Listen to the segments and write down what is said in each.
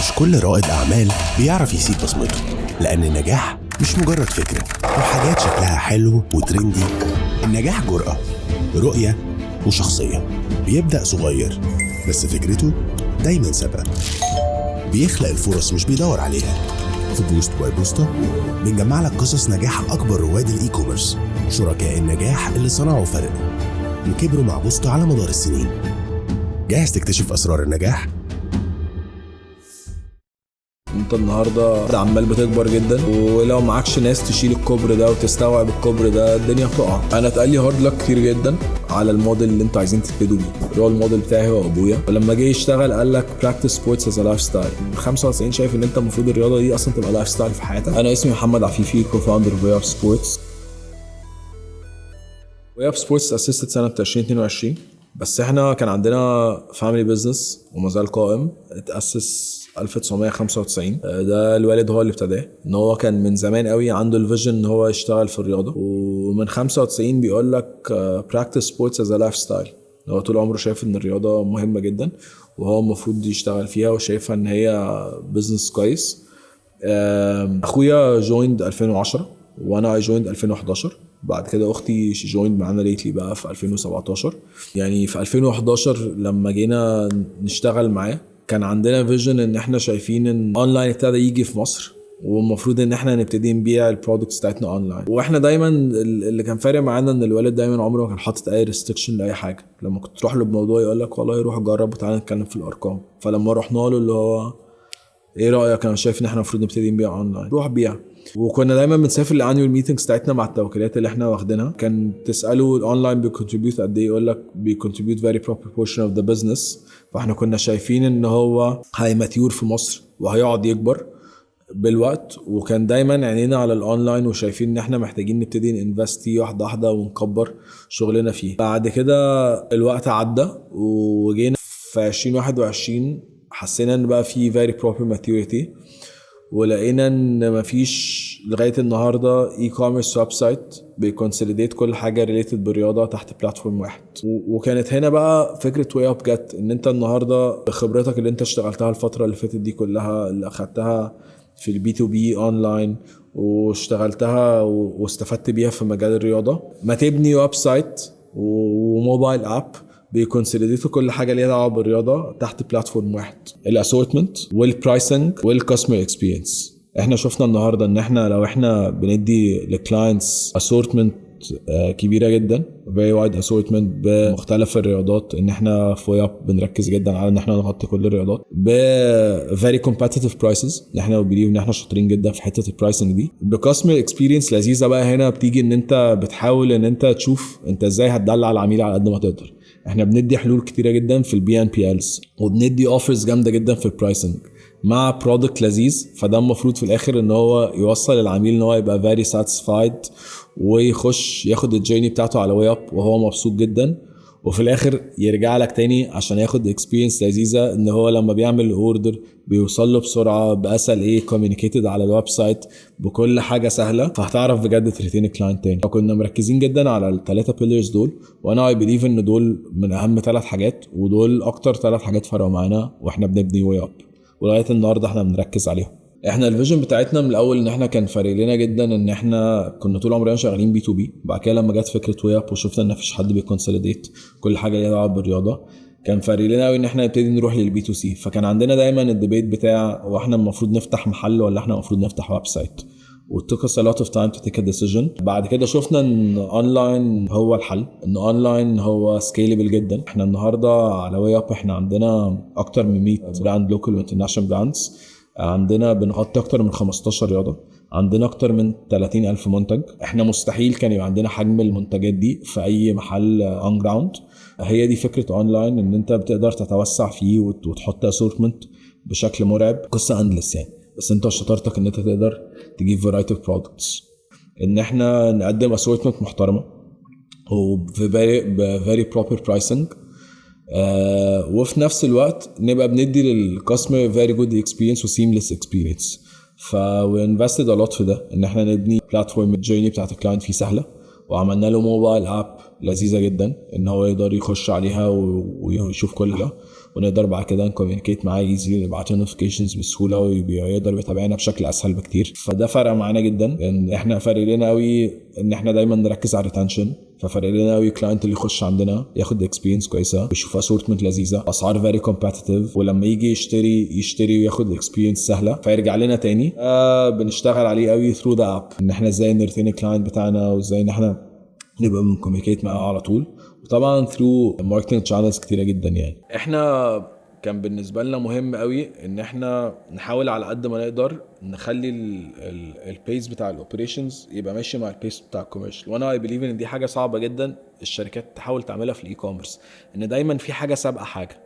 مش كل رائد أعمال بيعرف يسيب بصمته، لأن النجاح مش مجرد فكرة أو حاجات شكلها حلو وترندي. النجاح جرأة، رؤية وشخصية. بيبدأ صغير بس فكرته دايما سابقة. بيخلق الفرص مش بيدور عليها. في بوست باي بوسطة بنجمع لك قصص نجاح أكبر رواد الإي كوميرس، شركاء النجاح اللي صنعوا فرق وكبروا مع بوسطة على مدار السنين. جاهز تكتشف أسرار النجاح؟ انت النهارده عمال بتكبر جدا، ولو معكش ناس تشيل الكبر ده وتستوعب الكبر ده الدنيا هتقع. انا اتقال لي هارد لك كتير جدا على الموديل اللي انتوا عايزين تبتدوا بيه. اللي هو الموديل بتاعي هو ابويا، ولما جه يشتغل قال لك براكتس سبورتس از لايف ستايل. 95 شايف ان انت المفروض الرياضه دي اصلا تبقى لايف ستايل في حياتك. انا اسمي محمد عفيفي، كوفاوندر وي اب سبورتس. وي اب سبورتس اسست سنه 2022، بس احنا كان عندنا فاميلي بيزنس وما زال قائم. اتاسس 1995. ده الوالد هو اللي ابتداه، ان هو كان من زمان قوي عنده الفيجن ان هو يشتغل في الرياضه، ومن 95 بيقول لك practice sports as a lifestyle. هو طول عمره شايف ان الرياضه مهمه جدا وهو المفروض يشتغل فيها وشايفها ان هي بيزنس كويس. اخويا جويند 2010 وانا جويند 2011. بعد كده اختي جويند معانا ليتلي بقى في 2017. يعني في 2011 لما جينا نشتغل معاه كان عندنا فيجن ان احنا شايفين ان اونلاين ابتدى يجي في مصر، والمفروض ان احنا نبتدي نبيع البرودكتس بتاعتنا اونلاين. واحنا دايما اللي كان فارق معانا ان الوالد دايما عمره ما كان حاطط اي ريستريكشن لاي حاجه. لما كنت تروح له بموضوع يقول لك والله روح جرب وتعالى نتكلم في الارقام. فلما رحنا له اللي هو ايه رايك، انا شايف ان احنا المفروض نبتدي نبيع اونلاين، روح بيع. وكنا دايما بنسافر الانيول ميتنجز بتاعتنا مع التوكيلات اللي احنا واخدينها. كان تساله الاونلاين بيكونتريبيوت قد ايه، يقول لك بيكونتريبيوت فيري بروبر بورشن اوف ذا بزنس. فاحنا كنا شايفين ان هو هيماتيور في مصر وهيقعد يكبر بالوقت، وكان دايما عينينا على الاونلاين وشايفين ان احنا محتاجين نبتدي ننفست فيه واحده واحده ونكبر شغلنا فيه. بعد كده الوقت عدى وجينا في 2021 حسينا ان بقى في very proper maturity، ولقينا ان مفيش لغايه النهارده اي كوميرس ويب سايت بيكونسوليديت كل حاجه ريليتد بالرياضه تحت بلاتفورم واحد. وكانت هنا بقى فكره وي اب جت، ان انت النهارده خبرتك اللي انت اشتغلتها الفتره اللي فاتت دي كلها، اللي اخدتها في البي تو بي اونلاين واشتغلتها واستفدت بيها في مجال الرياضه، ما تبني ويب سايت وموبايل اب بيكونسوليديتوا كل حاجه ليها دعوه بالرياضه تحت بلاتفورم واحد. الاسورتمنت والبرايسنج والكاستمر اكسبيرينس. احنا شفنا النهارده ان احنا لو احنا بندي للكلاينتس اسورتمنت كبيره جدا، very wide assortment بمختلف الرياضات، ان احنا في وي اب بنركز جدا على ان احنا نغطي كل الرياضات ب very competitive prices. احنا بنبيليف ان احنا شاطرين جدا في حته البرايسنج دي. بكاستمر اكسبيرينس لذيذه بقى هنا بتيجي ان انت بتحاول ان انت تشوف انت ازاي هتدلع العميل على قد ما تقدر. احنا بندي حلول كتيره جدا في البي ان بي الز، وبندي اوفرز جامده جدا في البرايسنج مع برودكت لذيذ. فده المفروض في الاخر ان هو يوصل العميل ان هو يبقى very satisfied ويخش ياخد الجيرني بتاعته على وي اب وهو مبسوط جدا، وفي الاخر يرجع لك تاني عشان ياخد اكسبيرينس لذيذه ان هو لما بيعمل اوردر بيوصل له بسرعه باسهل كوميونيكيتد على الويب سايت بكل حاجه سهله. فهتعرف بجد تريتين الكلاينت تاني. كنا مركزين جدا على الثلاثه بيلرز دول، وانا اي بليف ان دول من اهم 3 حاجات، ودول اكتر 3 حاجات فرقوا معانا واحنا بنبني وي اب، ولغايه النهارده احنا بنركز عليهم. احنا الفيجن بتاعتنا من الاول ان احنا كان فارق لنا جدا ان احنا كنا طول عمرنا شغالين بي تو بي. بعد كده لما جت فكره وي اب وشفنا ان مفيش حد بيكونسوليديت كل حاجه ليها دعوه بالرياضه، كان فارق لنا قوي ان احنا نبتدي نروح للبي تو سي. فكان عندنا دايما الديبيت بتاع هو احنا المفروض نفتح محل ولا احنا المفروض نفتح ويب سايت، وtook us a lot of time to take a decision. بعد كده شفنا ان اونلاين هو الحل، ان اونلاين هو سكيلبل جدا. احنا النهارده على وي اب احنا عندنا اكتر من 100 براند لوكال وانترناشونال براندز، عندنا بنغطي اكتر من 15 رياضه، عندنا اكتر من 30,000 منتج. احنا مستحيل كان يبقى عندنا حجم المنتجات دي في اي محل اون جراوند. هي دي فكره اونلاين، ان انت بتقدر تتوسع فيه وتحط اسورتمنت بشكل مرعب. قصه اندلس يعني، بس انت شطارتك ان انت تقدر تجيب فرايتي اوف برودكتس، ان احنا نقدم اسورتمنت محترمه وفي فيري بروبر برايسنج، وفي نفس الوقت نبقى بندي للكاستمر very good experience و seamless experience. we invested a lot في ده، ان احنا نبني بلاتفورم الجيرني بتاعت الكلاينت فيه سهله، وعملنا له موبايل اب لذيذه جدا ان هو يقدر يخش عليها ويشوف كل ده. ونقدر بعد كده نكوميونيكيت معاه ايزي، نبعت له نوتيفيكيشنز بسهوله ويقدر يتابعنا بشكل اسهل بكتير. فده فرق معانا جدا، ان احنا فارق لنا قوي ان احنا دايما نركز على الريتنشن. ففرق لنا قوي كلاينت اللي يخش عندنا ياخد اكسبيرينس كويسه، بيشوف اسورتمنت لذيذه، اسعار فيري كومبيتيتيف، ولما يجي يشتري وياخد اكسبيرينس سهله فيرجع لنا تاني. بنشتغل عليه قوي ثرو ذا اب، ان احنا ازاي نرتين الكلاينت بتاعنا وازاي ان احنا نبقى بنكوميونيكيت معاه على طول. وطبعا ثرو ماركتنج شانلز كتيره جدا. يعني احنا كان بالنسبه لنا مهم قوي ان احنا نحاول على قد ما نقدر نخلي البيس بتاع الاوبريشنز يبقى ماشي مع البيس بتاع الكوميرشال. وانا اي بليف ان دي حاجه صعبه جدا الشركات تحاول تعملها في الاي كوميرس، ان دايما في حاجه سابقه حاجه.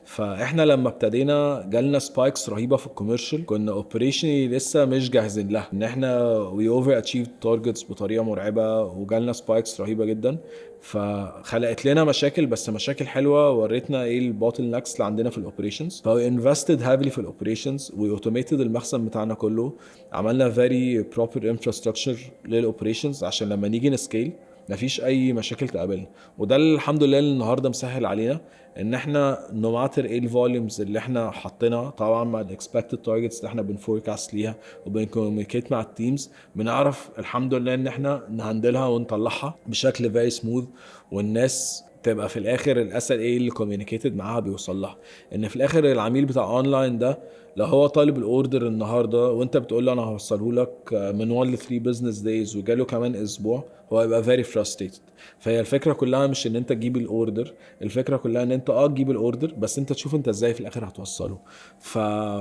فاحنا لما ابتدينا جالنا سبايكس رهيبه في الكوميرشال، كنا اوبريشني لسه مش جاهزين لها، ان احنا وي اوفر اتشيفد تارجتس بطريقه مرعبه، وجالنا سبايكس رهيبه جدا. فخلقت لنا مشاكل، بس مشاكل حلوه، وريتنا ايه البوتل نكس اللي عندنا في الاوبريشنز. فو انفستد هافلي في الاوبريشنز، وي اوتوميتد المخزن بتاعنا كله، عملنا فيري بروبر انفراستراكشر للاوبريشنز عشان لما نيجي نسكيل مفيش اي مشاكل تقابلنا. وده الحمد لله النهارده مسهل علينا ان احنا نو ماتر ايه الفوليومز اللي احنا حاطينها، طبعا مع الاكسبكتد تارجتس اللي احنا بنفوركاست ليها وبنكوميونيكيت مع التيمز، بنعرف الحمد لله ان احنا نهندلها ونطلعها بشكل فيري سموث، والناس تبقى في الاخر الاسئله ايه اللي كوميونيكيتد معاها بيوصل لها. ان في الاخر العميل بتاع اونلاين ده لو هو طالب الاوردر النهارده وانت بتقول له انا هوصله لك من 1 ل 3 بزنس دايز وجاله كمان اسبوع، هو هيبقى فيري frustrated. فهي الفكره كلها مش ان انت تجيب الاوردر، الفكره كلها ان انت تجيب الاوردر بس انت تشوف انت ازاي في الاخر هتوصله.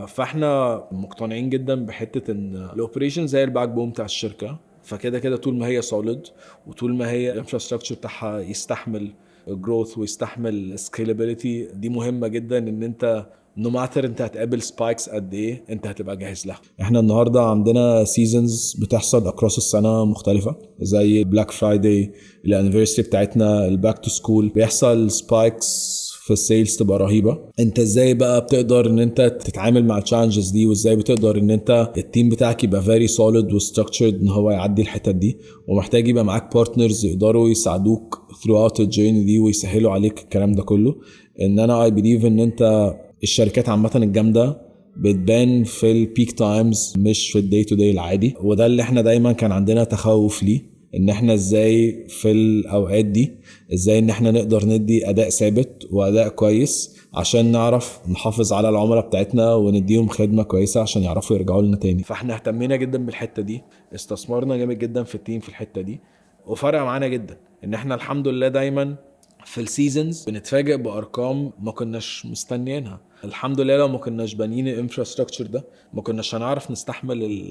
فاحنا مقتنعين جدا بحته ان الاوبريشن زي الباك بوم بتاع الشركه. فكده كده طول ما هي سوليد وطول ما هي الانفراستراكشر بتاعها يستحمل جروث ويستحمل سكيلابيليتي، دي مهمه جدا ان انت نو ماتر انت هتقابل سبايكس قد ايه انت هتبقى جاهز لها. احنا النهارده عندنا سيزونز بتحصل اكروس السنه مختلفه، زي بلاك فرايداي، الانيفرساري بتاعتنا، الباك تو سكول، بيحصل سبايكس في السيلز تبقى رهيبه. انت ازاي بقى بتقدر ان انت تتعامل مع التشالنجز دي، وازاي بتقدر ان انت التيم بتاعك يبقى فيري سوليد وستراكتشرد ان هو يعدي الحتت دي، ومحتاج يبقى معاك بارتنرز يقدروا يساعدوك throughout الجيرني دي ويسهلوا عليك الكلام ده كله. ان انا اي بليف ان انت الشركات عامه الجامده بتبان في البيك تايمز مش في الدي تو دي العادي، وده اللي احنا دايما كان عندنا تخوف ليه، ان احنا ازاي في الاوقات دي ازاي ان احنا نقدر ندي اداء ثابت واداء كويس عشان نعرف نحافظ على العملاء بتاعتنا ونديهم خدمه كويسه عشان يعرفوا يرجعوا لنا تاني. فاحنا اهتمينا جدا بالحته دي، استثمرنا جامد جدا في التيم في الحته دي، وفرق معانا جدا ان احنا الحمد لله دايما في السيزونز بنتفاجئ بارقام ما كناش مستنيينها. الحمد لله لو ما كناش بانين الانفراستراكشر ده ما كناش هنعرف نستحمل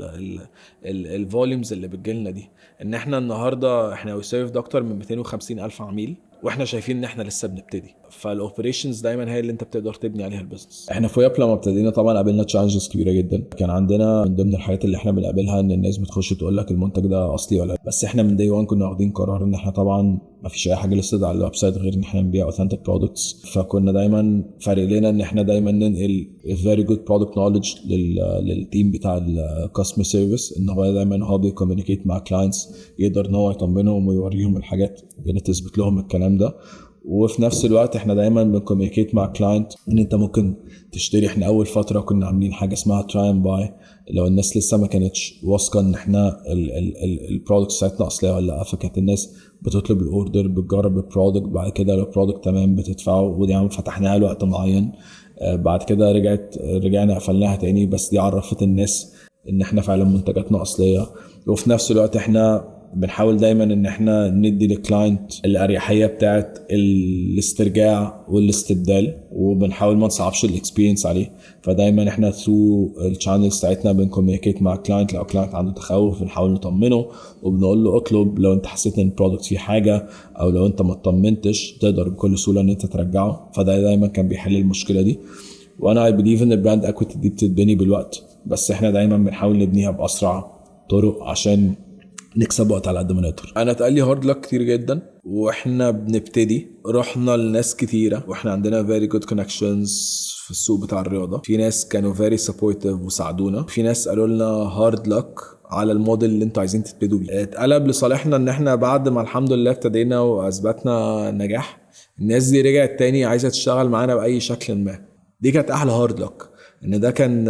الفوليومز اللي بتجيلنا دي. ان احنا النهارده احنا وسيرف اكتر من 250 الف عميل، واحنا شايفين ان احنا لسه بنبتدي. فالاوبريشنز دايما هي اللي انت بتقدر تبني عليها البيزنس. احنا في ويب لما ابتدينا طبعا قابلنا تشالنجز كبيره جدا. كان عندنا من ضمن الحاجات اللي احنا بنقابلها ان الناس بتخش تقول لك المنتج ده اصلي ولا لا، بس احنا من داي 1 كنا واخدين قرار ان احنا طبعا ما فيش اي حاجه لسه على الويب سايت غير ان احنا نبيع اوثنتيك برودكتس. فكنا دايما فارق لنا ان احنا دايما ننقل فيري جود برودكت نوليدج للتيم بتاع الكاستمر سيرفيس، ان هو دايما هو بيكوميونيكيت مع كلاينتس، يقدر ان هو يطمنهم ويوريهم الحاجات اللي تثبت لهم الكلام ده. وفي نفس الوقت احنا دايما بنكوميونيكيت مع كلاينت ان انت ممكن تشتري. احنا اول فتره كنا عاملين حاجه اسمها تراي اند باي، لو الناس لسه ما كانتش واثقه ان احنا البرودكت بتاعتنا اصليه ولا لا، فكانت الناس بتطلب الاوردر، بتجرب البرودكت، بعد كده لو البرودكت تمام بتدفعه، ودي فتحناها لوقت معين. بعد كده رجعنا قفلناها تاني، بس دي عرفت الناس ان احنا فعلا منتجاتنا اصليه. وفي نفس الوقت احنا بنحاول دايما ان احنا ندي للكلاينت الاريحيه بتاعت الاسترجاع والاستبدال، وبنحاول ما نصعبش الاكسبيرينس عليه. فدايما احنا ثرو الشانلز بتاعتنا بنكوميونيكيت مع الكلاينت. لو الكلاينت عنده تخوف بنحاول نطمنه، وبنقول له اطلب لو انت حسيت ان البرودكت فيه حاجه، او لو انت ما اطمنتش تقدر بكل سهوله ان انت ترجعه. فده دايما كان بيحل المشكله دي. وانا اي بليف ان البراند اكويتي دي بتتبني بالوقت، بس احنا دايما بنحاول نبنيها باسرع طرق عشان نكسب وقت على قد ما نقدر. انا اتقال لي هارد لك كتير جدا واحنا بنبتدي، رحنا لناس كتيره واحنا عندنا very good connections في السوق بتاع الرياضه. في ناس كانوا very supportive وساعدونا، في ناس قالوا لنا هارد لك على الموديل اللي انتوا عايزين تبتدوا بيه. اتقلب لصالحنا ان احنا بعد ما الحمد لله ابتدينا واثبتنا نجاح، الناس دي رجعت تاني عايزه تشتغل معانا باي شكل ما. دي كانت احلى هارد لك، ان ده كان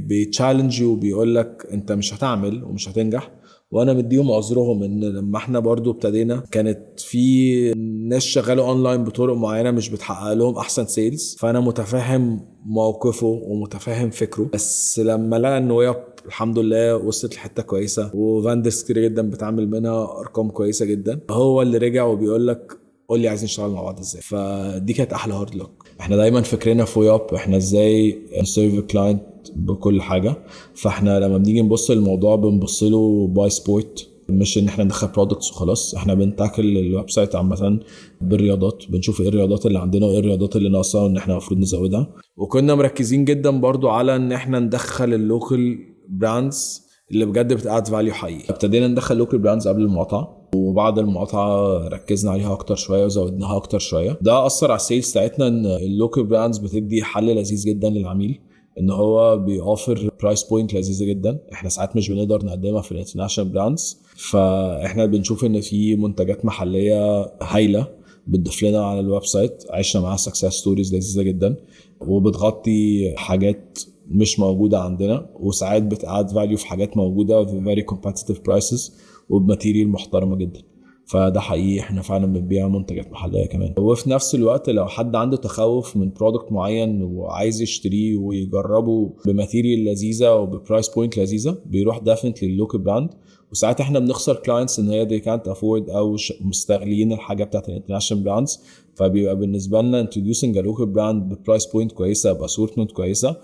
بيتشالنج وبيقول لك انت مش هتعمل ومش هتنجح، وانا مديهم عذرهم ان لما احنا برضو ابتدينا كانت في ناس شغاله اونلاين بطرق معينه مش بتحقق لهم احسن سيلز، فانا متفاهم موقفه ومتفاهم فكره. بس لما لقى ان ويب الحمد لله وصلت لحته كويسه وفاندرز كتير جدا بتعمل منها ارقام كويسه جدا، هو اللي رجع وبيقول لك قول لي عايزين نشتغل مع بعض ازاي. فدي كانت احلى هارد لك. احنا دايما فكرنا في ويب احنا ازاي نسيرف كلاينت بكل حاجه، فاحنا لما بنيجي نبص للموضوع بنبص له باي سبورت، مش ان احنا ندخل برودكتس وخلاص. احنا بنتاكل الويب سايت عامه بالرياضات، بنشوف ايه الرياضات اللي عندنا وايه الرياضات اللي ناقصه وان احنا المفروض نزودها. وكنا مركزين جدا برضو على ان احنا ندخل اللوكال براندز اللي بجد بتقعد فاليو حقيقي. ابتدينا ندخل لوكال براندز قبل المقاطعه، وبعد المقاطعه ركزنا عليها اكتر شويه وزودناها اكتر شويه. ده اثر على السيلز بتاعتنا ان اللوكال براندز بتدي حل لذيذ جدا للعميل، ان هو بيوفر برايس بوينت لذيذه جدا احنا ساعات مش بنقدر نقدمها في الانترناشونال براندز. فاحنا بنشوف ان في منتجات محليه هايله بتضيف لنا على الويب سايت، عشنا معاها سكسس ستوريز لذيذه جدا وبتغطي حاجات مش موجوده عندنا، وساعات بتقعد فاليو في حاجات موجوده في فيري كومبيتيتيف برايسز وبماتيريال محترمه جدا. فده حقيقي احنا فعلا بنبيع منتجات محليه كمان. وفي نفس الوقت لو حد عنده تخوف من برودكت معين وعايز يشتريه ويجربه بماتيريال لذيذه وببرايس بوينت لذيذه، بيروح ديفنتلي لللوكال براند. وساعات احنا بنخسر كلاينتس ان هي دي كانت افورد او مستغلين الحاجه بتاعت الانترناشونال براندز، فبيبقى بالنسبه لنا introducing a local brand ببرايس بوينت كويسه باسورتمنت كويسه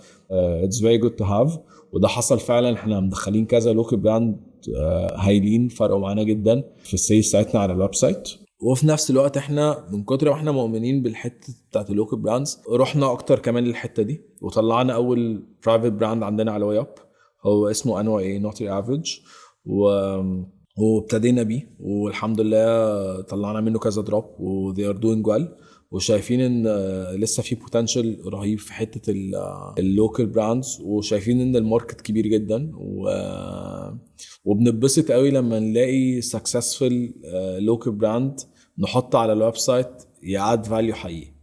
it's very good to have. وده حصل فعلا، احنا مدخلين كذا لوكال براند هايلين فرقوا معانا جدا في السيلز بتاعتنا على الويب سايت. وفي نفس الوقت احنا من كتر ما احنا مؤمنين بالحته بتاعت اللوكال براندز رحنا اكتر كمان للحته دي، وطلعنا اول برايفت براند عندنا على ويب هو اسمه NYA Not Your Average، وابتدينا بيه والحمد لله طلعنا منه كذا دروب و they are doing well. وشايفين ان لسه في بوتنشال رهيب في حته اللوكال براندز، وشايفين ان الماركت كبير جدا وبنتبسط قوي لما نلاقي سكسسفل لوكال براند نحطه على الويب سايت يعاد فاليو حقيقي.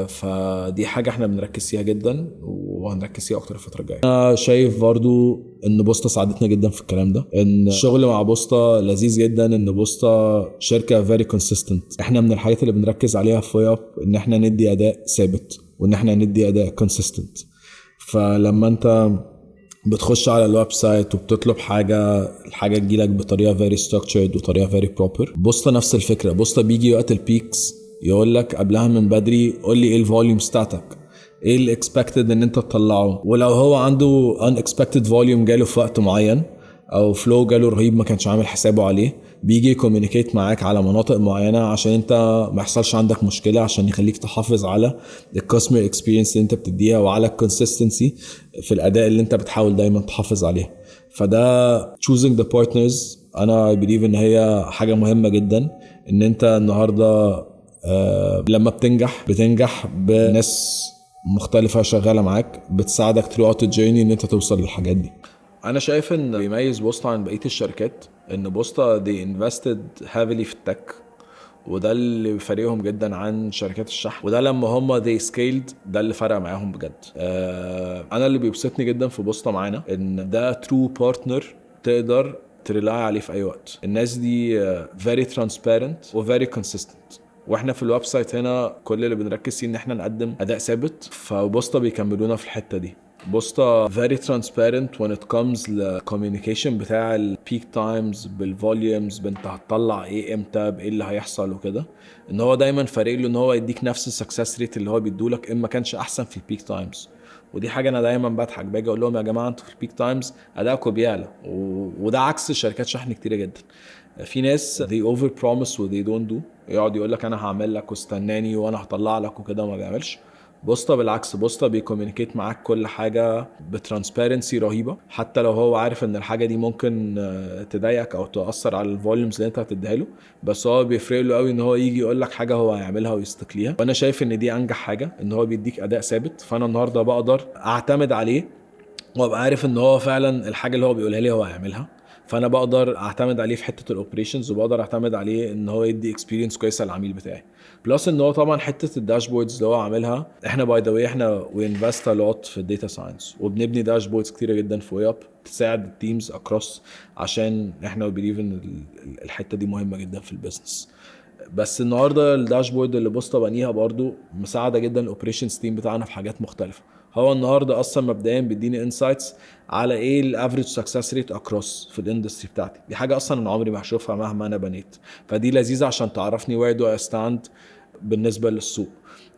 فدي حاجه احنا بنركز فيها جدا وهنركز فيها اكتر الفتره الجايه. انا شايف برضو ان بوسطة ساعدتنا جدا في الكلام ده، ان الشغل مع بوسطة لذيذ جدا، ان بوسطة شركه فيري كونسيستنت. احنا من الحاجات اللي بنركز عليها في ويب ان احنا ندي اداء ثابت وان احنا ندي اداء كونسيستنت. فلما انت بتخش على الويب سايت وبتطلب الحاجه تجيلك بطريقه فيري ستراكتشرد وطريقه فيري بروبر. بوسطة نفس الفكره، بوسطة بيجي وقت البيكس يقول لك قبلها من بدري قول لي ايه الفوليوم بتاعتك، ايه الاكسبكتد ان انت تطلعه. ولو هو عنده unexpected volume جاله في وقت معين او فلو جاله رهيب ما كانش عامل حسابه عليه، بيجي كوميونيكيت معاك على مناطق معينه عشان انت ما يحصلش عندك مشكله، عشان يخليك تحافظ على الكاستمر اكسبيرينس اللي انت بتديها وعلى الكونسيستنسي في الاداء اللي انت بتحاول دايما تحافظ عليه. فده choosing the partners انا بليف ان هي حاجه مهمه جدا. ان انت النهارده لما بتنجح بناس مختلفة شغالة معاك بتساعدك throughout the journey ان انت توصل للحاجات دي. انا شايف ان بيميز بوسطة عن بقية الشركات ان بوسطة they invested heavily في التك، وده اللي بيفرقهم جدا عن شركات الشحن، وده لما هم they scaled ده اللي فرق معاهم بجد. انا اللي بيبسطني جدا في بوسطة معانا ان ده true partner تقدر تريلاي عليه في اي وقت. الناس دي very transparent و very consistent، واحنا في الويب سايت هنا كل اللي بنركز فيه ان احنا نقدم اداء ثابت، فبوسطة بيكملونا في الحته دي. بوسطة very transparent when it comes للcommunication بتاع البيك تايمز بالفوليومز، انت هتطلع ايه امتى بايه اللي هيحصل وكده. ان هو دايما فارق له ان هو يديك نفس السكسس ريت اللي هو بيدولك ان ما كانش احسن في البيك تايمز. ودي حاجه انا دايما بضحك باجي اقول لهم يا جماعه انتوا في البيك تايمز ادائكم بيعلى، وده عكس شركات شحن كتيره جدا. في ناس they over promise و they don't do، يقعد يقول لك انا هعمل لك واستناني وانا هطلع لك وكده وما بيعملش. بوسطة بالعكس، بوسطة بيكومينيكيت معاك كل حاجة بترانسبيرنسي رهيبة، حتى لو هو عارف ان الحاجة دي ممكن تضايقك او تأثر على الفوليومز اللي انت هتديها له، بس هو بيفرق له قوي ان هو يجي يقول لك حاجة هو هيعملها ويستقليها. وانا شايف ان دي انجح حاجة، ان هو بيديك اداء ثابت، فانا النهاردة بقدر اعتمد عليه وابقى عارف ان هو فعلا الحاجة اللي هو بيقولها لي هو هيعملها. فانا بقدر اعتمد عليه في حته الاوبريشنز، وبقدر اعتمد عليه ان هو يدي اكسبيرينس كويسه للعميل بتاعي. بلس ان هو طبعا حته الداشبوردز اللي هو عاملها، احنا باي ذا واي احنا وي انفست ا لوت في الداتا ساينس، وبنبني داشبوردز كتيره جدا في وي اب تساعد التيمز اكروس، عشان احنا بنليف ان الحته دي مهمه جدا في البيزنس. بس النهارده الداشبورد اللي بوسطه بنيها برضو مساعده جدا الاوبريشنز تيم بتاعنا في حاجات مختلفه. هو النهارده اصلا مبدئيا بيديني انسايتس على ايه الافريج سكسس ريت اكروس في الاندستري بتاعتي. دي حاجه اصلا انا عمري ما هشوفها مهما انا بنيت، فدي لذيذه عشان تعرفني وير دو اي ستاند بالنسبه للسوق.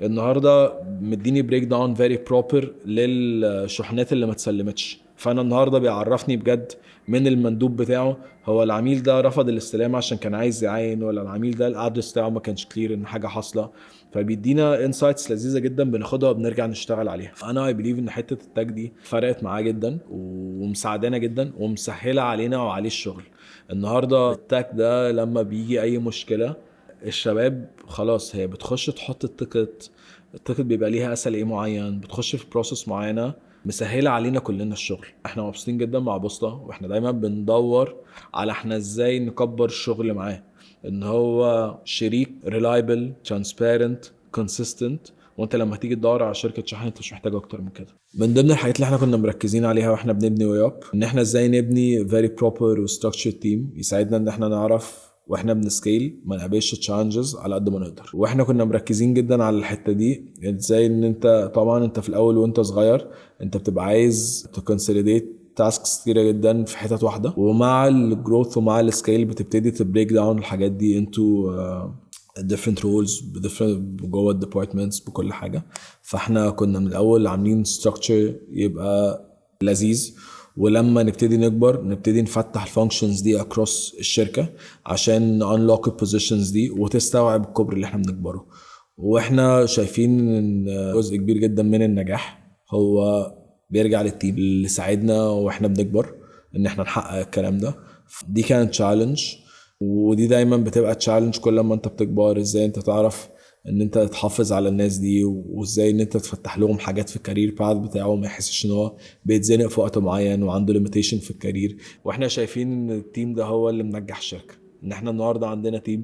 النهارده مديني بريك داون فيري بروبر للشحنات اللي ما اتسلمتش، فانا النهارده بيعرفني بجد من المندوب بتاعه هو العميل ده رفض الاستلام عشان كان عايز يعاين، ولا العميل ده الادرس بتاعه ما كانش كلير ان حاجه حاصله. فبيدينا انسايتس لذيذه جدا بناخدها وبنرجع نشتغل عليها. فانا اي بليف ان حته التاج دي فرقت معاه جدا ومساعدانا جدا ومسهله علينا وعليه الشغل. النهارده التاج ده لما بيجي اي مشكله الشباب خلاص هي بتخش تحط التيكت بيبقى ليها اس ال اي معين، بتخش في بروسس معينه مسهله علينا كلنا الشغل. احنا مبسوطين جدا مع بوسطه، واحنا دايما بندور على احنا ازاي نكبر الشغل معاه، ان هو شريك ريلايبل ترانسبيرنت كونسيستنت. وانت لما تيجي تدور على شركه شحن انت مش محتاج اكتر من كده. من ضمن الحاجات اللي احنا كنا مركزين عليها واحنا بنبني وي اب ان احنا ازاي نبني فيري بروبر وستراكشرد تيم يساعدنا ان احنا نعرف واحنا بنسكيل ما نقابلش تشالنجز على قد ما نقدر. واحنا كنا مركزين جدا على الحته دي، ازاي ان انت طبعا انت في الاول وانت صغير انت بتبقى عايز تكونسوليديت تاسكس كتيره جدا في حتت واحده، ومع الجروث ومع السكيل بتبتدي تبريك داون الحاجات دي انتو different roles جوه الديبارتمنتس بكل حاجه. فاحنا كنا من الاول عاملين structure يبقى لذيذ، ولما نبتدي نكبر نبتدي نفتح الفانكشنز دي اكروس الشركه عشان unlock البوزيشنز دي وتستوعب الكبر اللي احنا بنكبره. واحنا شايفين ان جزء كبير جدا من النجاح هو بيرجع للتيم اللي ساعدنا واحنا بنكبر ان احنا نحقق الكلام ده. دي كانت تشالنج، ودي دايما بتبقى تشالنج كل ما انت بتكبر، ازاي انت تعرف ان انت تحافظ على الناس دي، وازاي ان انت تفتح لهم حاجات في الكارير باث بتاعه ما يحسش ان هو بيتزنق في وقت معين وعنده ليميتيشن في الكارير. واحنا شايفين ان التيم ده هو اللي منجح الشركه. ان احنا النهارده عندنا تيم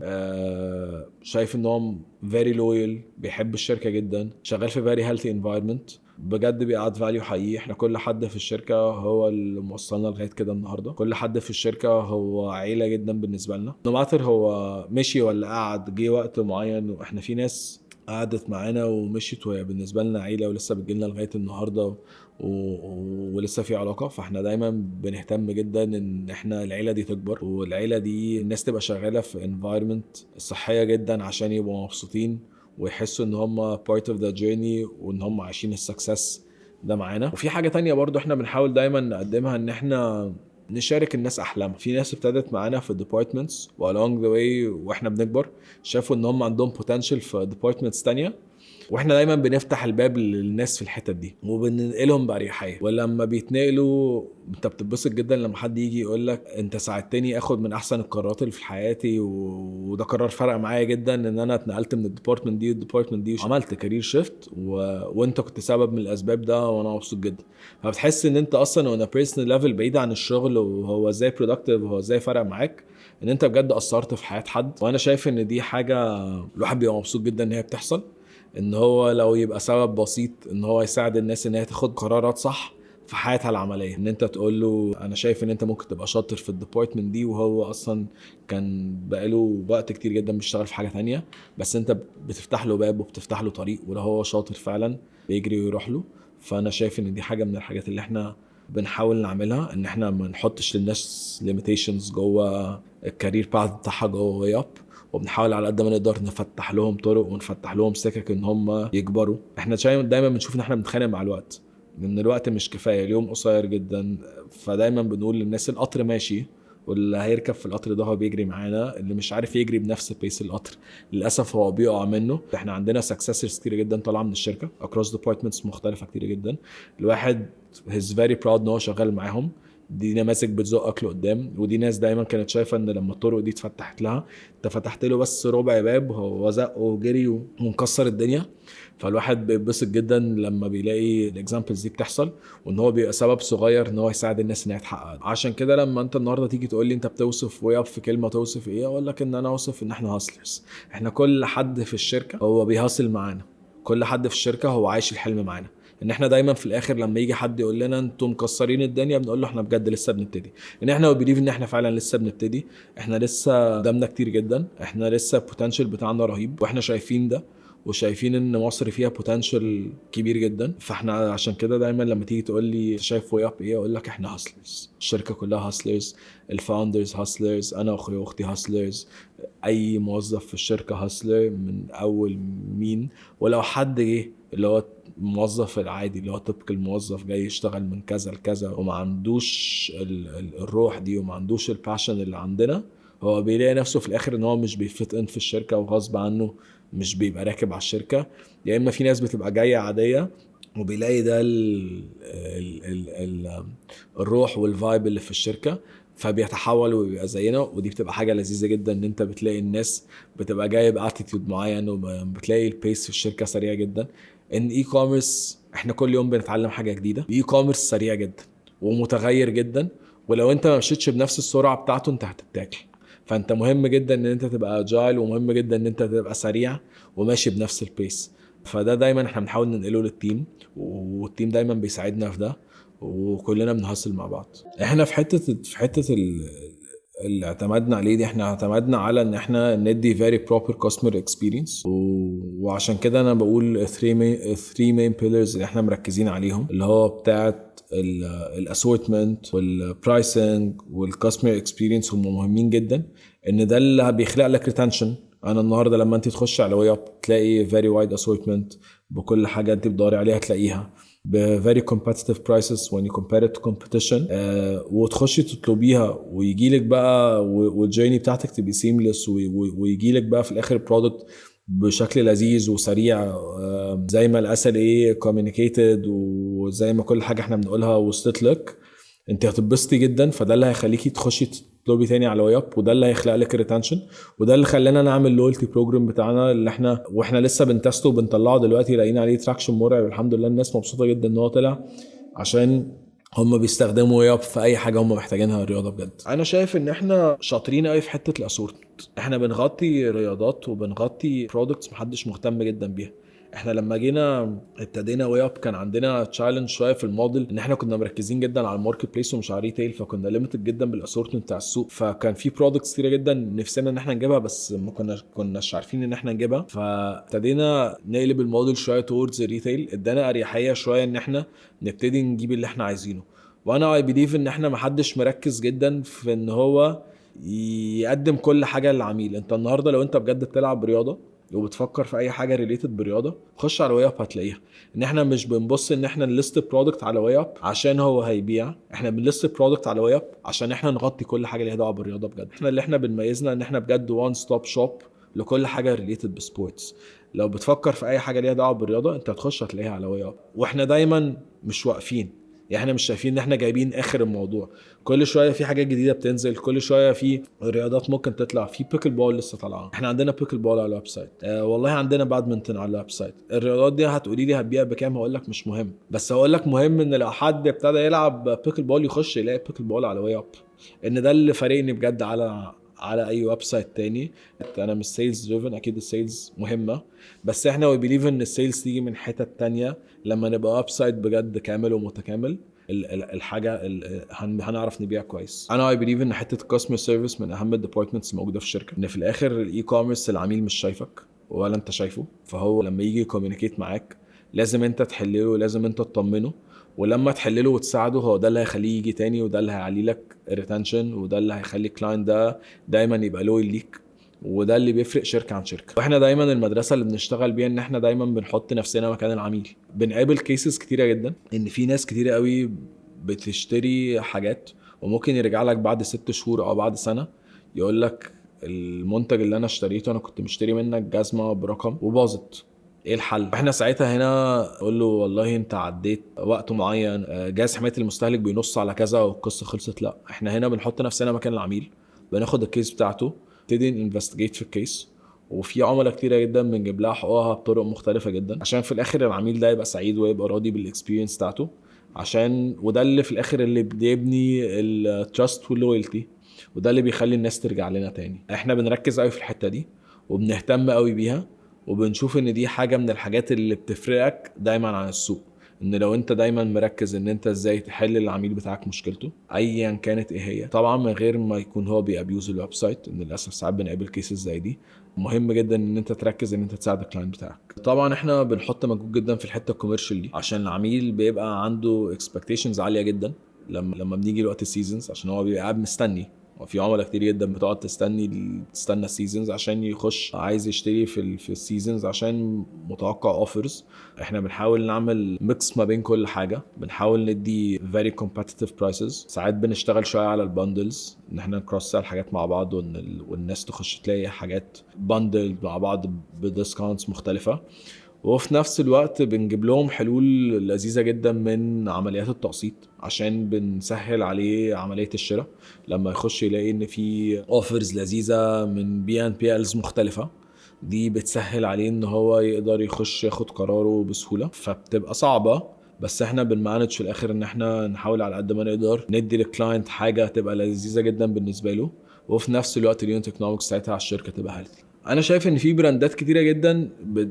شايف ان هو فيري لويال، بيحب الشركه جدا، شغال في فيري هيلثي انفايرمنت، بجد بيقعد فاليو حقيقي. احنا كل حد في الشركه هو اللي موصلنا لغايه كده. النهارده كل حد في الشركه هو عيله جدا بالنسبه لنا، نو ماتر هو مشي ولا قعد، جه وقت معين واحنا في ناس قعدت معانا ومشيت وهي بالنسبه لنا عيله ولسه بتجيلنا لغايه النهارده ولسه في علاقه. فاحنا دايما بنهتم جدا ان احنا العيله دي تكبر، والعيله دي الناس تبقى شغاله في انفايرمنت صحيه جدا عشان يبقوا مبسوطين ويحسوا ان هم part of the journey وان هم عايشين السكسس ده معانا. وفي حاجه تانية برضو احنا بنحاول دايما نقدمها، ان احنا نشارك الناس احلامها. في ناس ابتدت معانا في الديبارتمنتس والong the way واحنا بنكبر شافوا ان هم عندهم potential في ديبارتمنتس تانية، واحنا دايما بنفتح الباب للناس في الحتت دي وبننقلهم باريحيه. ولما بيتنقلوا انت بتتبسط جدا لما حد يجي يقول لك انت ساعدتني اخد من احسن القرارات اللي في حياتي، وده قرار فرق معايا جدا ان انا اتنقلت من الديبارتمنت دي والديبارتمنت دي وعملت كارير شيفت وانت كنت سبب من الاسباب ده، وانا مبسوط جدا. فبتحس ان انت اصلا on a personal level بعيد عن الشغل وهو ازاي productive وهو ازاي فرق معاك، ان انت بجد اثرت في حياه حد. وانا شايف ان دي حاجه الواحد بيبقى مبسوط جدا ان هي بتحصل، ان هو لو يبقى سبب بسيط ان هو يساعد الناس ان هي تاخد قرارات صح في حياتها العمليه. ان انت تقول له انا شايف ان انت ممكن تبقى شاطر في الديبارتمنت دي، وهو اصلا كان بقاله وقت كتير جدا بيشتغل في حاجه تانية، بس انت بتفتح له باب وبتفتح له طريق، ولو هو شاطر فعلا بيجري ويروح له. فانا شايف ان دي حاجه من الحاجات اللي احنا بنحاول نعملها، ان احنا ما نحطش للناس ليميتيشنز جوه الكارير باث بتاعها جوه واي اب، وبنحاول على قد ما نقدر نفتح لهم طرق ونفتح لهم سكك ان هم يكبروا. احنا دايما بنشوف ان احنا بنتخانق مع الوقت، ان الوقت مش كفايه، اليوم قصير جدا. فدايما بنقول للناس القطر ماشي، واللي هيركب في القطر ده هو بيجري معانا، اللي مش عارف يجري بنفس بيس القطر للاسف هو بيقع منه. احنا عندنا سكسسرز كتير جدا طالعه من الشركه اكروس ديبارتمنتس مختلفه كتير جدا. الواحد هيز فيري براود ان هو شغال معاهم، دي نماذج بتزقك لقدام، ودي ناس دايما كانت شايفه ان لما الطرق دي اتفتحت لها انت فتحت له بس ربع باب، هو زق وجري ومكسر الدنيا. فالواحد بيتبسط جدا لما بيلاقي الاكزامبلز دي بتحصل، وان هو بيبقى سبب صغير ان هو يساعد الناس انها تحقق. عشان كده لما انت النهارده تيجي تقول لي انت بتوصف وياب في كلمه، توصف ايه؟ اقول لك ان انا اوصف ان احنا هاسلرز. احنا كل حد في الشركه هو بيهاصل معانا، كل حد في الشركه هو عايش الحلم معانا. ان احنا دايما في الاخر لما يجي حد يقول لنا انتم مكسرين الدنيا، بنقول له احنا بجد لسه بنبتدي. ان احنا بنبيليف ان احنا فعلا لسه بنبتدي، احنا لسه قدامنا كتير جدا، احنا لسه البوتنشال بتاعنا رهيب واحنا شايفين ده، وشايفين ان مصر فيها بوتنشال كبير جدا. فاحنا عشان كده دايما لما تيجي تقول لي شايف وياب ايه، اقول لك احنا هاسلرز. الشركه كلها هاسلرز، الفاوندرز هاسلرز، انا واخويا واختي هاسلرز، اي موظف في الشركه هاسلر من اول مين. ولو حد جه اللي هو الموظف العادي اللي هو طبق الموظف جاي يشتغل من كذا لكذا وما عندوش الروح دي وما عندوش الباشن اللي عندنا، هو بيلاقي نفسه في الاخر ان هو مش بيفت ان في الشركه، وغصب عنه مش بيبقى راكب على الشركه. يا اما في ناس بتبقى جايه عاديه وبيلاقي ده ال الروح والفايب اللي في الشركه، فبيتحول وبيبقى زينا. ودي بتبقى حاجه لذيذه جدا ان انت بتلاقي الناس بتبقى جايه باتيتيود معين، وبتلاقي البيس في الشركه سريع جدا. ان اي كوميرس احنا كل يوم بنتعلم حاجه جديده. اي كوميرس سريع جدا ومتغير جدا، ولو انت ما مشيتش بنفس السرعه بتاعته انت هتتاكل. فانت مهم جدا ان انت تبقى اجايل، ومهم جدا ان انت تبقى سريع وماشي بنفس البيس. فده دايما احنا بنحاول ننقله للتيم، والتيم دايما بيساعدنا في ده، وكلنا بنحصل مع بعض. احنا في حته اللي اعتمدنا عليه دي، احنا اعتمدنا على ان احنا ندي very proper customer experience. وعشان كده انا بقول three main pillars اللي احنا مركزين عليهم، اللي هو بتاعت الاسورتمنت والبرايسنج والكاستمر اكسبيرينس، هم مهمين جدا. ان ده اللي بيخلق لك ريتنشن. انا النهارده لما انت تخش على ويب تلاقي very wide assortment بكل حاجه انت بتدوري عليها تلاقيها ب very competitive prices when you compare it to competition. وتخشي تطلبيها ويجي لك بقى والجيرني بتاعتك تبقى seamless، ويجي لك بقى في الاخر برودكت بشكل لذيذ وسريع، زي ما الاسل ايه communicated، وزي ما كل حاجه احنا بنقولها وصلت لك، انت هتتبسطي جدا. فده اللي هيخليكي تخشي تطلبي تاني على ويب، وده اللي هيخلق لك الريتنشن، وده اللي خلانا نعمل لويالتي بروجرام بتاعنا اللي احنا لسه بنتستو وبنطلعه دلوقتي. لقينا عليه تراكشن مرعب الحمد لله. الناس مبسوطه جدا ان هو طلع، عشان هم بيستخدموا ويب في اي حاجه هم محتاجينها الرياضه بجد. انا شايف ان احنا شاطرين قوي في حته الاسورتمنت. احنا بنغطي رياضات وبنغطي برودكتس محدش مهتم جدا بيها. احنا لما جينا ابتدينا ويب كان عندنا تشالنج شويه في الموديل، ان احنا كنا مركزين جدا على الماركت بليس ومش على ريتيل، فكنا ليميتد جدا بالاسورتمنت بتاع السوق. فكان في برودكتس كتيره جدا نفسنا ان احنا نجيبها بس ما كناش عارفين ان احنا نجيبها. فابتدينا نقلب الموديل شويه توردز الريتيل، ادانا اريحيه شويه ان احنا نبتدي نجيب اللي احنا عايزينه. وانا اي بليف ان احنا محدش مركز جدا في ان هو يقدم كل حاجه للعميل. انت النهارده لو انت بجد بتلعب رياضه وبتفكر في اي حاجه ريليتد برياضه، خش على وياب هتلاقيها. ان احنا مش بنبص ان احنا نلست برودكت على وياب عشان هو هيبيع، احنا بنلست برودكت على وياب عشان احنا نغطي كل حاجه ليها دعوه بالرياضه بجد. احنا اللي احنا بنميزنا ان احنا بجد وان ستوب شوب لكل حاجه ريليتد بسبورتس. لو بتفكر في اي حاجه ليها دعوه بالرياضه انت هتخش هتلاقيها على وياب. واحنا دايما مش واقفين، يعني احنا مش شايفين ان احنا جايبين اخر الموضوع. كل شويه في حاجات جديده بتنزل، كل شويه في رياضات ممكن تطلع. في بيكل بول لسه طالعه، احنا عندنا بيكل بول على الويب سايت، والله عندنا بادمنتون على الويب سايت. الرياضات دي هتقولي لي هتبيع بكام، هقول لك مش مهم، بس هقول لك مهم ان لو حد ابتدى يلعب بيكل بول يخش يلاقي بيكل بول على ويب. ان ده اللي فارقني بجد على اي ويب سايت تاني. انا مش سيلز دريفن، اكيد السيلز مهمه، بس احنا وي بليف ان السيلز تيجي من حتت تانية. لما نبقى ويب سايت بجد كامل ومتكامل الحاجه هنعرف نبيع كويس. انا اي بليف ان حته الكاستمر سيرفيس من اهم الديبارتمنتس موجوده في الشركه. ان في الاخر الاي كوميرس العميل مش شايفك ولا انت شايفه، فهو لما يجي يكوميونيكيت معاك لازم انت تحلله، لازم انت تطمنه، ولما تحلله وتساعده هو ده اللي هيخليه يجي تاني، وده اللي هيعلي لك الريتنشن، وده اللي هيخلي الكلاينت ده دايما يبقى لويال ليك، وده اللي بيفرق شركه عن شركه. واحنا دايما المدرسه اللي بنشتغل بيها ان احنا دايما بنحط نفسنا مكان العميل. بنقابل كيسز كتيره جدا ان في ناس كتيره قوي بتشتري حاجات وممكن يرجع لك بعد 6 شهور او بعد سنه يقول لك المنتج اللي انا اشتريته انا كنت مشتري منك جزمه برقم وباظت، ايه الحل؟ احنا ساعتها هنا نقول له والله انت عديت وقت معين، جهاز حمايه المستهلك بينص على كذا والقصه خلصت. لا، احنا هنا بنحط نفسنا مكان العميل، بناخد الكيس بتاعته، نبتدي انفستيجيت في الكيس. وفي عملاء كتيره جدا بنجيب لها حقوقها بطرق مختلفه جدا عشان في الاخر العميل ده يبقى سعيد ويبقى راضي بالاكسبيرينس بتاعته، عشان وده اللي في الاخر اللي بيبني التراست واللويالتي، وده اللي بيخلي الناس ترجع لنا تاني. احنا بنركز قوي في الحته دي وبنهتم قوي بيها، وبنشوف ان دي حاجه من الحاجات اللي بتفرقك دايما عن السوق. ان لو انت دايما مركز ان انت ازاي تحل العميل بتاعك مشكلته ايا كانت ايه هي، طبعا من غير ما يكون هو بيابيوز الويب سايت، ان للاسف ساعات بنقابل كيسز زي دي، مهم جدا ان انت تركز ان انت تساعد الكلاينت بتاعك. طبعا احنا بنحط مجهود جدا في الحته الكوميرشال دي عشان العميل بيبقى عنده اكسبكتيشنز عاليه جدا لما بنيجي لوقت السيزونز، عشان هو بيبقى قاعد مستني. وفي عملاء كتير جدا بتقعد تستنى السيزونز عشان يخش عايز يشتري في السيزونز عشان متوقع اوفرز. احنا بنحاول نعمل ميكس ما بين كل حاجه، بنحاول ندي very competitive prices. ساعات بنشتغل شويه على الباندلز، ان احنا نكروس سيل حاجات مع بعض والناس تخش تلاقي حاجات باندل مع بعض بديسكاونتس مختلفه. وفي نفس الوقت بنجيب لهم حلول لذيذة جدا من عمليات التقسيط عشان بنسهل عليه عملية الشراء. لما يخش يلاقي ان في اوفرز لذيذة من BNPLs مختلفة، دي بتسهل عليه ان هو يقدر يخش ياخد قراره بسهولة. فبتبقى صعبة، بس احنا بنمانج في الاخر ان احنا نحاول على قد ما نقدر ندي للكلاينت حاجة تبقى لذيذة جدا بالنسبة له، وفي نفس الوقت اليونت ايكونومكس ساعتها على الشركة تبقى هيلثي. انا شايف ان في براندات كتيره جدا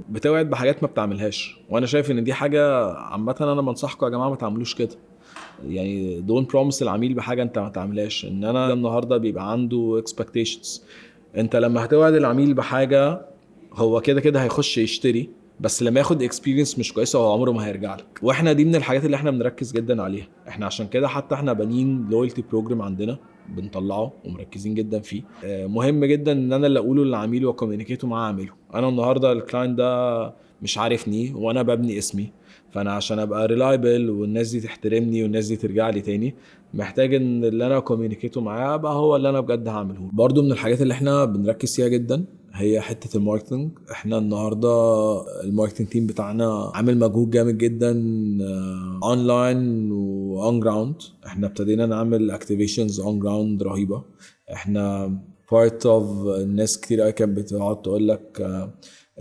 بتوعد بحاجات ما بتعملهاش، وانا شايف ان دي حاجه عامه انا بنصحكم يا جماعه ما تعملوش كده. يعني دون بروميس العميل بحاجه انت ما تعملهاش. ان انا النهارده بيبقى عنده اكسبكتيشنز، انت لما هتوعد العميل بحاجه هو كده كده هيخش يشتري، بس لما ياخد اكسبيرينس مش كويسه هو عمره ما هيرجع لك. واحنا دي من الحاجات اللي احنا بنركز جدا عليها. احنا عشان كده حتى احنا بانين لويالتي بروجرام عندنا بنطلعه ومركزين جدا فيه. مهم جدا ان انا اللي اقوله للعميل وكوميونيكيته معاه اعمله. انا النهارده الكلاينت ده مش عارفني وانا ببني اسمي، فانا عشان ابقى ريلايبل والناس دي تحترمني والناس دي ترجع لي تاني، محتاج ان اللي انا كوميونيكيته معاه ابقى هو اللي انا بجد هعمله. برضو من الحاجات اللي احنا بنركز فيها جدا هي حته الماركتنج. احنا النهارده الماركتنج تيم بتاعنا عامل مجهود جامد جدا اونلاين واون جراوند. احنا ابتدينا نعمل اكتيفيشنز اون جراوند رهيبه. احنا بارت اوف الناس كتير قوي كانت بتقعد تقول لك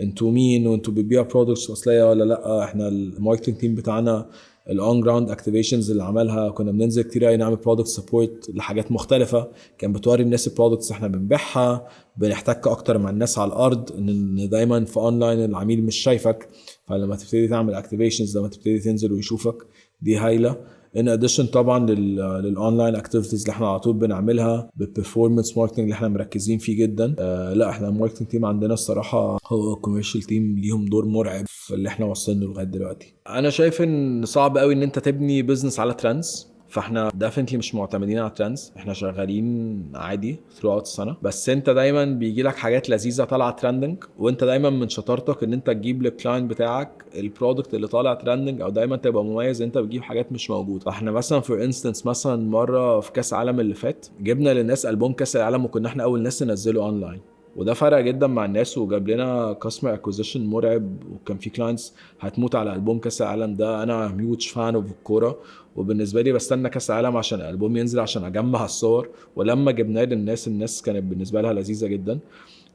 انتوا مين وانتوا بتبيعوا برودكتس اصليه ولا لا. احنا الماركتنج تيم بتاعنا الاون جراوند اكتيفيشنز اللي عملها كنا بننزل كتير قوي نعمل برودكت سبورت لحاجات مختلفه، كان بتوري الناس البرودكتس احنا بنبيعها، بنحتك اكتر مع الناس على الارض. ان دايما في اونلاين العميل مش شايفك، فلما تبتدي تعمل اكتيفيشنز لما تبتدي تنزل ويشوفك دي هايله. ان اديشن طبعا للاونلاين اكتيفيتيز اللي احنا على طول بنعملها، بالبرفورمانس ماركتنج اللي احنا مركزين فيه جدا. لا احنا الماركتنج تيم عندنا الصراحه هو كوميرشال تيم ليهم دور مرعب في اللي احنا وصلنا لغايه دلوقتي. انا شايف ان صعب قوي ان انت تبني بزنس على ترندز، فاحنا ديفنتلي مش معتمدين على الترندز، احنا شغالين عادي throughout السنه. بس انت دايما بيجي لك حاجات لذيذه طالعه ترندنج، وانت دايما من شطارتك ان انت تجيب للكلاينت بتاعك البرودكت اللي طالع ترندنج، او دايما تبقى مميز انت بتجيب حاجات مش موجوده. فاحنا مثلا فور انستنس مثلا مره في كاس العالم اللي فات جبنا للناس البوم كاس العالم، وكنا احنا اول ناس ننزله اونلاين، وده فرق جدا مع الناس وجاب لنا كاستمر اكوزيشن مرعب. وكان في كلاينتس هتموت على البوم كاس العالم ده. انا هيوج فان اوف الكوره، وبالنسبه لي بستنى كاس العالم عشان الالبوم ينزل عشان اجمع الصور. ولما جبناه للناس الناس كانت بالنسبه لها لذيذه جدا.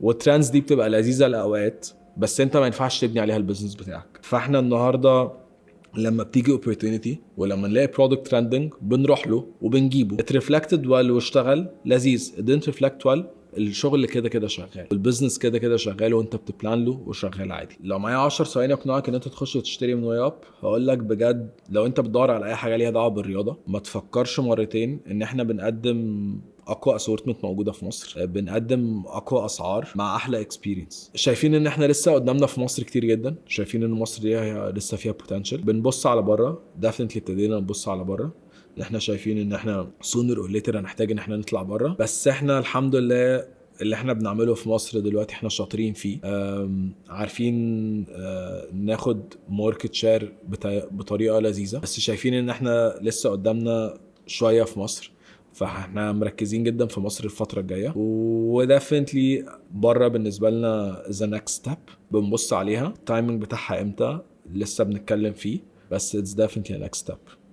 والترندز دي بتبقى لذيذه لاوقات، بس انت ما ينفعش تبني عليها البيزنس بتاعك. فاحنا النهارده لما بتيجي opportunity ولما نلاقي product trending بنروح له وبنجيبه. it reflected well واشتغل لذيذ، it didn't reflect well الشغل كده كده شغال، البيزنس كده كده شغال، وانت بتبلان له وشغال عادي. لو معايا 10 ثواني اقنعك ان انت تخش وتشتري من واي اب، هقول لك بجد لو انت بتدور على اي حاجه ليها دعوه بالرياضه ما تفكرش مرتين. ان احنا بنقدم اقوى اسورتمنت موجوده في مصر، بنقدم اقوى اسعار مع احلى اكسبيرينس. شايفين ان احنا لسه قدامنا في مصر كتير جدا، شايفين ان مصر دي لسه فيها بوتنشال. بنبص على بره، ديفنتلي ابتدينا نبص على بره. احنا شايفين ان احنا سونر اور ليتر هنحتاج ان احنا نطلع بره، بس احنا الحمد لله اللي احنا بنعمله في مصر دلوقتي احنا شاطرين فيه. عارفين ناخد ماركت شير بطريقه لذيذه، بس شايفين ان احنا لسه قدامنا شويه في مصر. فاحنا مركزين جدا في مصر الفتره الجايه، وديفنتلي بره بالنسبه لنا the next step بنبص عليها. التايمنج بتاعها امتى لسه بنتكلم فيه، بس it's definitely a next step.